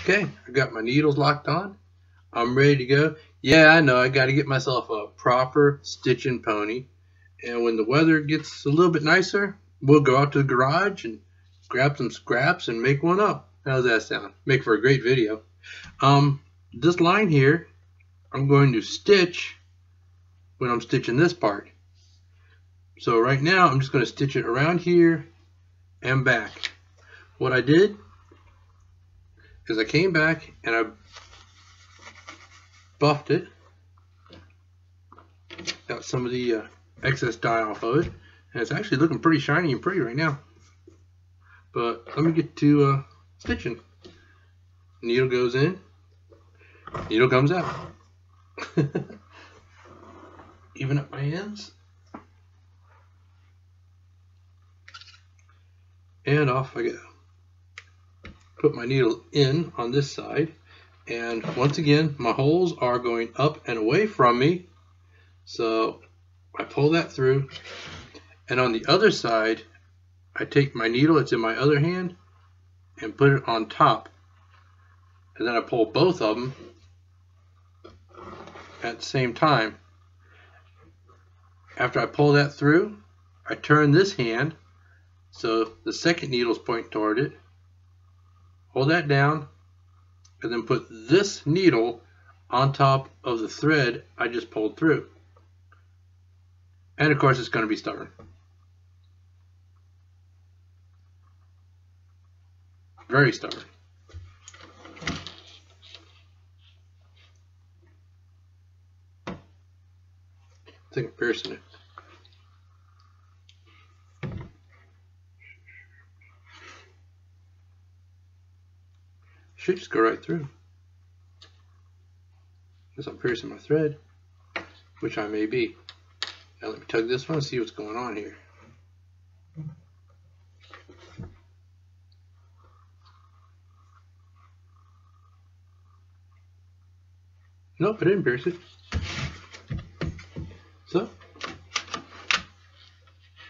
Okay, I got my needles locked on. I'm ready to go. Yeah, I know, I got to get myself a proper stitching pony. And when the weather gets a little bit nicer, we'll go out to the garage and grab some scraps and make one up. How's that sound? Make for a great video. This line here, I'm going to stitch when I'm stitching this part. So right now, I'm just going to stitch it around here and back. What I did is I came back and I buffed it, got some of the excess dye off of it, and it's actually looking pretty shiny and pretty right now. But let me get to stitching. Needle goes in, needle comes out. Even up my ends, and off I go. Put my needle in on this side, and once again my holes are going up and away from me, so I pull that through, and on the other side I take my needle, it's in my other hand, and put it on top, and then I pull both of them at the same time. After I pull that through, I turn this hand so the second needle is pointing toward it, hold that down, and then put this needle on top of the thread I just pulled through. And of course it's going to be stubborn. Very stubborn. I think I'm piercing it. Should just go right through. Guess I'm piercing my thread, which I may be. Now let me tug this one and see what's going on here. Nope, I didn't pierce it. So,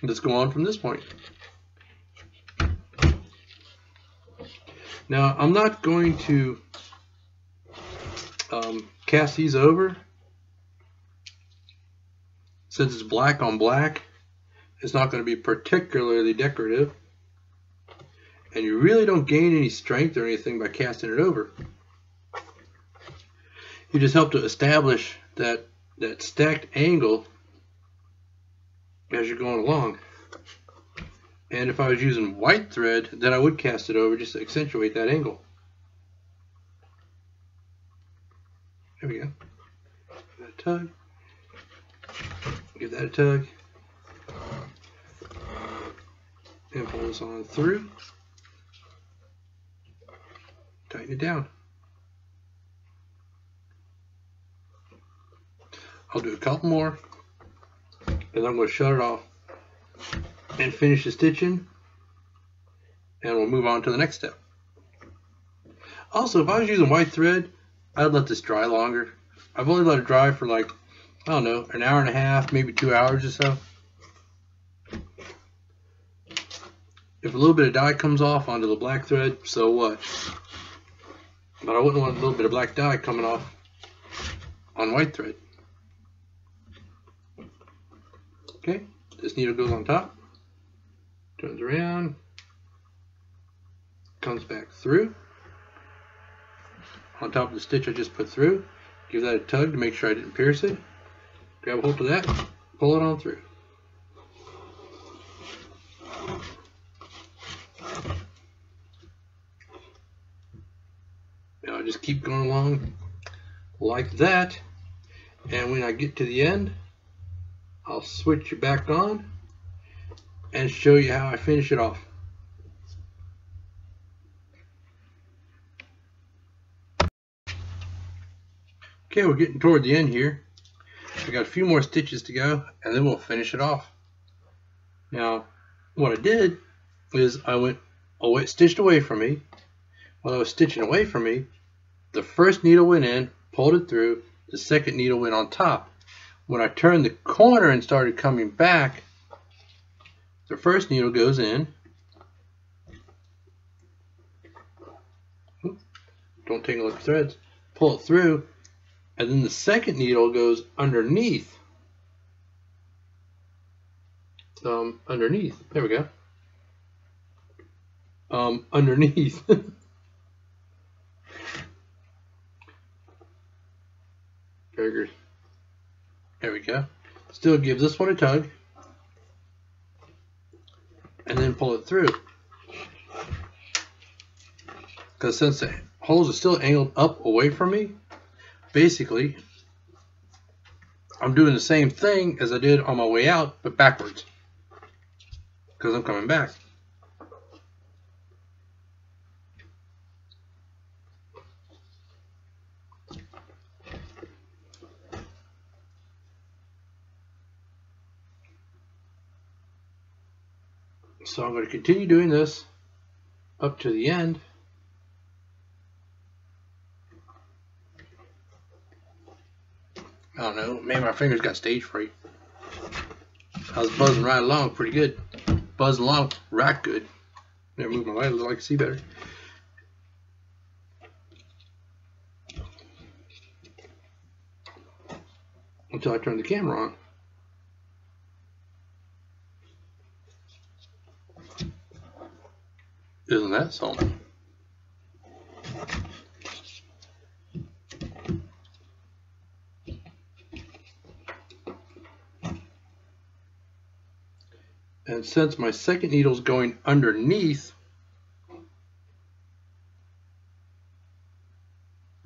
let's go on from this point. Now, I'm not going to cast these over. Since it's black on black, it's not going to be particularly decorative. And you really don't gain any strength or anything by casting it over. You just help to establish that stacked angle as you're going along. And if I was using white thread, then I would cast it over just to accentuate that angle. There we go. Give that a tug. Give that a tug. And pull this on through. Tighten it down. I'll do a couple more, and I'm going to shut it off and finish the stitching, and we'll move on to the next step. Also, if I was using white thread, I'd let this dry longer. I've only let it dry for like, I don't know, an hour and a half, maybe 2 hours or so. If a little bit of dye comes off onto the black thread, so what? But I wouldn't want a little bit of black dye coming off on white thread. Okay, this needle goes on top, turns around, comes back through, on top of the stitch I just put through. Give that a tug to make sure I didn't pierce it. Grab a hold of that, pull it on through. Now I just keep going along like that, and when I get to the end, I'll switch it back on and show you how I finish it off. Okay, we're getting toward the end here. We got a few more stitches to go, and then we'll finish it off. Now, what I did is I went stitched away from me. While I was stitching away from me, the first needle went in, pulled it through, the second needle went on top. When I turned the corner and started coming back, the first needle goes in, don't tangle up your threads. Pull it through, and then the second needle goes underneath. Underneath. There we go. Underneath. Very good. There we go. Still give this one a tug, and then pull it through. Because since the holes are still angled up away from me, basically I'm doing the same thing as I did on my way out, but backwards, because I'm coming back. So I'm going to continue doing this up to the end. I don't know, maybe my fingers got stage fright. I was buzzing right along pretty good. Buzzing along right good. Never moved my light a little, I can see better. Until I turn the camera on. Isn't that something? And since my second needle is going underneath,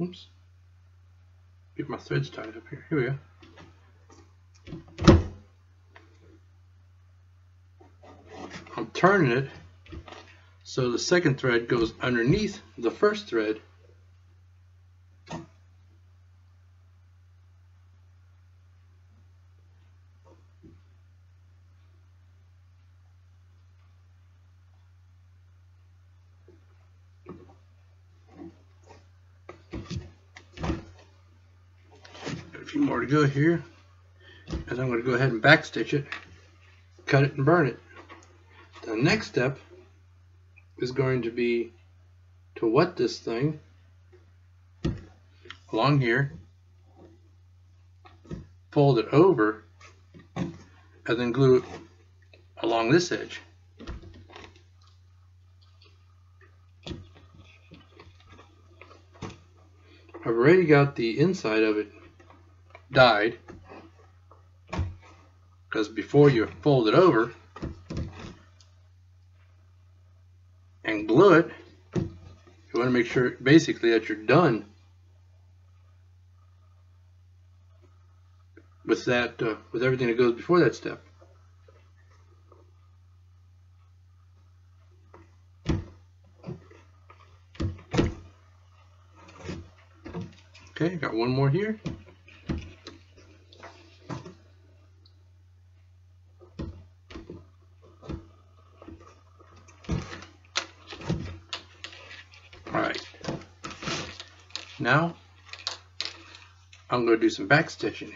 oops, get my threads tied up here. Here we go. I'm turning it so the second thread goes underneath the first thread. Got a few more to go here, and I'm going to go ahead and back stitch it, cut it and burn it. The next step is going to be to wet this thing along here, fold it over, and then glue it along this edge. I've already got the inside of it dyed, because before you fold it over and glue it, you want to make sure basically that you're done with that, with everything that goes before that step. Okay, got one more here. Alright, now I'm going to do some back stitching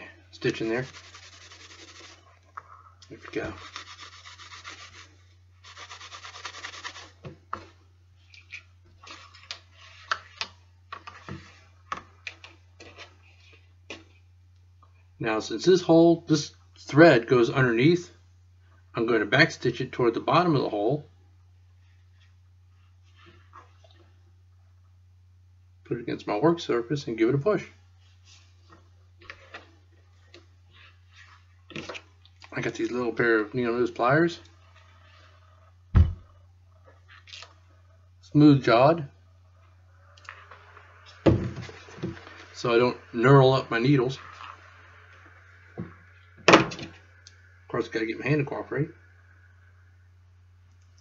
there. There we go. Now since this thread goes underneath, I'm going to back stitch it toward the bottom of the hole. Put it against my work surface and give it a push. I got these little pair of needle nose pliers. Smooth jawed, so I don't knurl up my needles. Of course, got to get my hand to cooperate.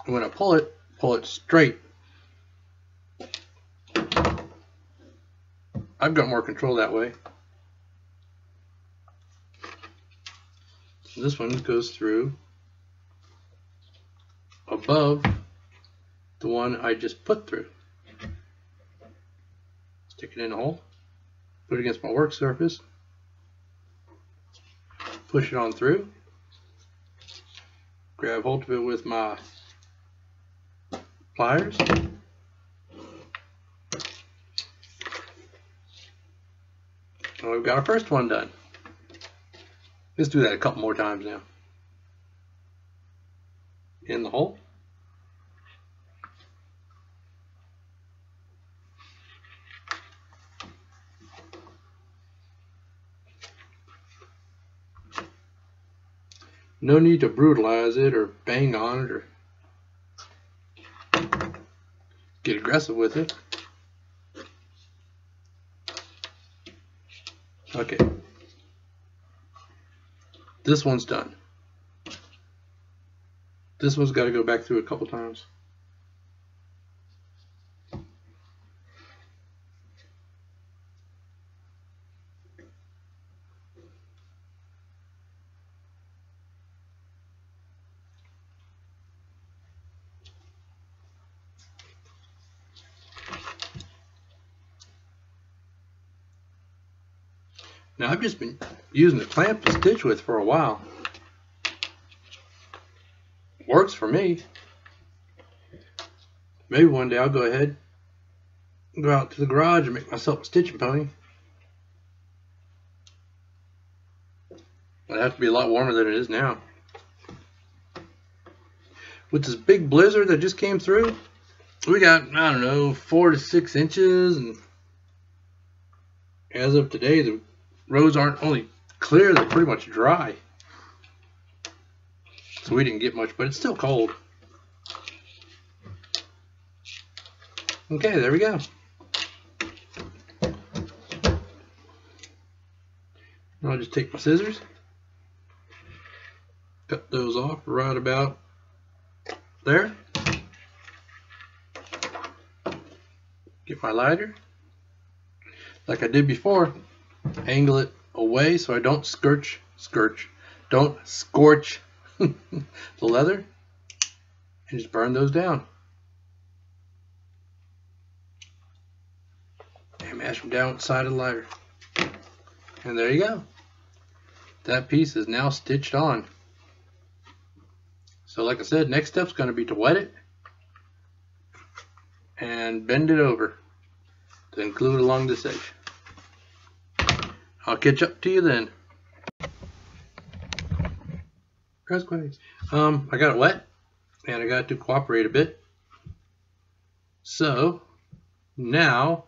And when I pull it straight. I've got more control that way. So this one goes through above the one I just put through. Stick it in the hole, put it against my work surface, push it on through, grab hold of it with my pliers, Well, we've got our first one done. Let's do that a couple more times now. In the hole. No need to brutalize it or bang on it or get aggressive with it. Okay. This one's done. This one's got to go back through a couple times. Now I've just been using the clamp to stitch with for a while. Works for me. Maybe one day I'll go ahead and go out to the garage and make myself a stitching pony. It'd have to be a lot warmer than it is now. With this big blizzard that just came through, we got, I don't know, 4 to 6 inches, and as of today, the roads aren't only clear, they're pretty much dry. So we didn't get much, but it's still cold. Okay, there we go. I'll just take my scissors, cut those off right about there. Get my lighter, like I did before, angle it away so I don't don't scorch the leather, and just burn those down. And mash them down with the side of the lighter. And there you go. That piece is now stitched on. So like I said, next step's going to be to wet it and bend it over, then glue it along this edge. I'll catch up to you then. I got it wet and I got it to cooperate a bit. So now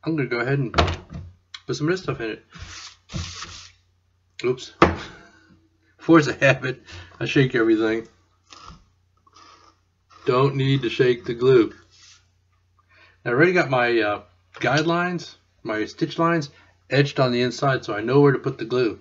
I'm going to go ahead and put some of this stuff in it. Oops. Force a habit, I shake everything. Don't need to shake the glue. I already got my guidelines, my stitch lines etched on the inside, so I know where to put the glue.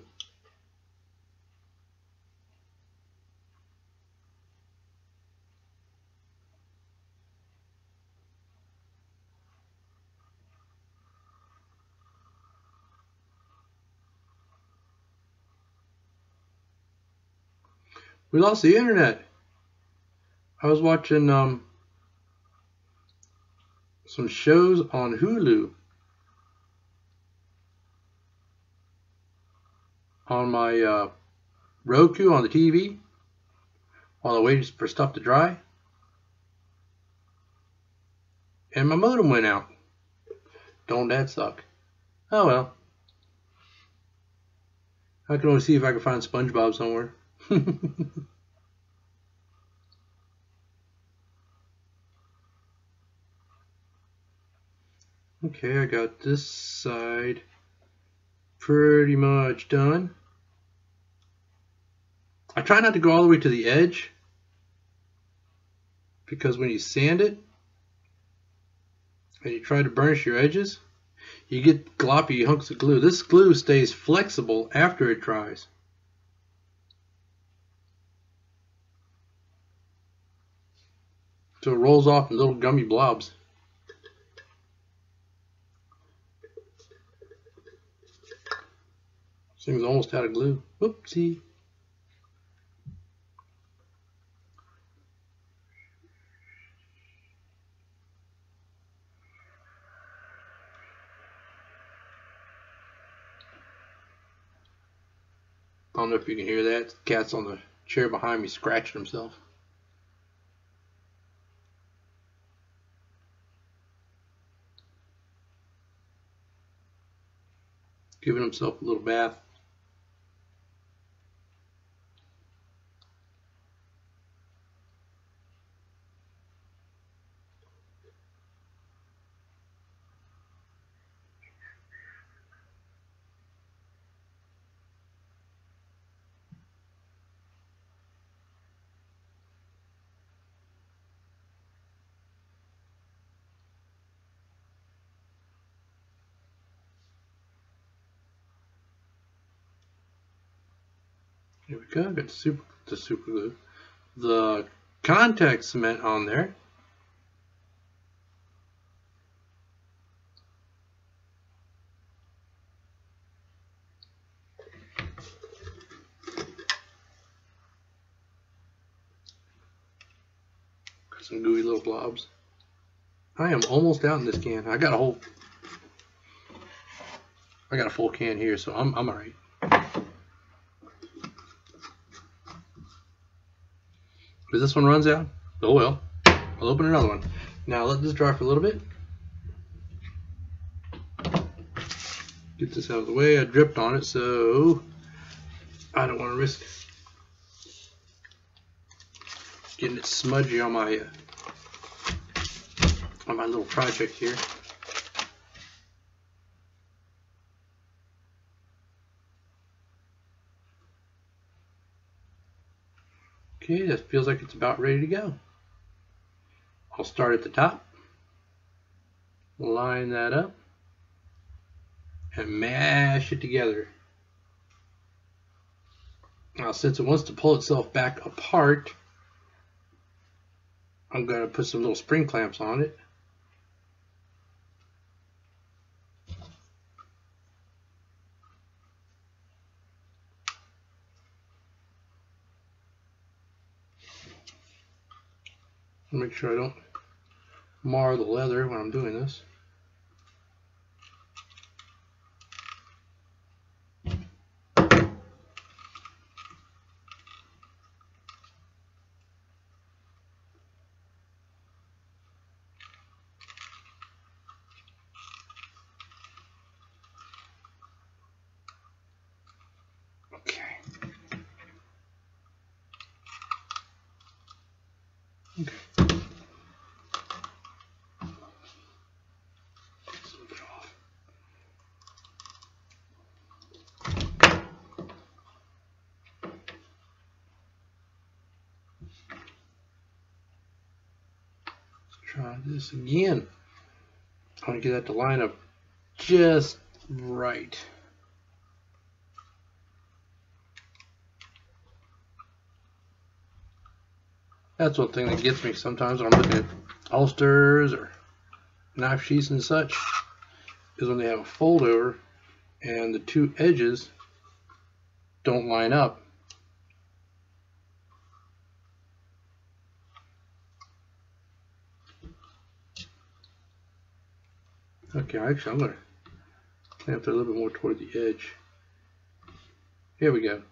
We lost the internet. I was watching some shows on Hulu on my Roku on the TV while I waited for stuff to dry, and my modem went out. Don't that suck? Oh well. I can only see if I can find SpongeBob somewhere. Okay, I got this side pretty much done. I try not to go all the way to the edge, because when you sand it and you try to burnish your edges, you get gloppy hunks of glue. This glue stays flexible after it dries. So it rolls off in little gummy blobs. This thing's almost out of glue. Whoopsie. I don't know if you can hear that. The cat's on the chair behind me scratching himself. Giving himself a little bath. Here we go. Got the super glue. The contact cement on there. Got some gooey little blobs. I am almost out in this can. I got a full can here, so I'm alright. If this one runs out, oh well. I'll open another one. Now let this dry for a little bit. Get this out of the way. I dripped on it, so I don't want to risk getting it smudgy on my little project here. Okay, that feels like it's about ready to go. I'll start at the top, line that up, and mash it together. Now, since it wants to pull itself back apart, I'm going to put some little spring clamps on it. Make sure I don't mar the leather when I'm doing this. Okay. Okay. Try this again. I want to get that to line up just right. That's one thing that gets me sometimes when I'm looking at holsters or knife sheaths and such, is when they have a fold over and the two edges don't line up. Okay, actually I'm going to clamp it a little bit more toward the edge. Here we go.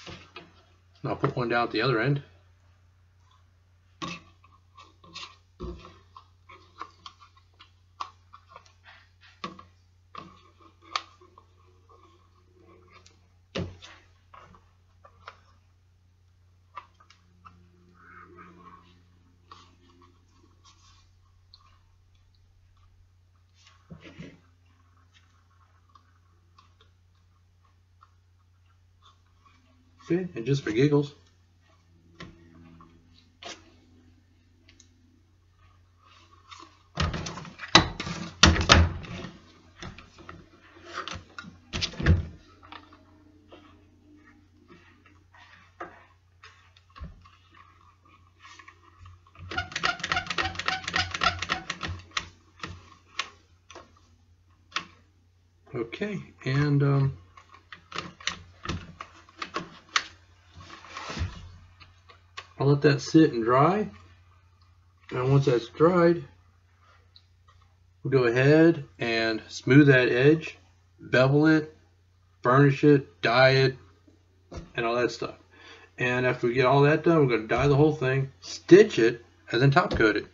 And I'll put one down at the other end. Okay, and just for giggles, okay, and I'll let that sit and dry. And once that's dried, we'll go ahead and smooth that edge, bevel it, burnish it, dye it, and all that stuff. And after we get all that done, we're going to dye the whole thing, stitch it, and then top coat it.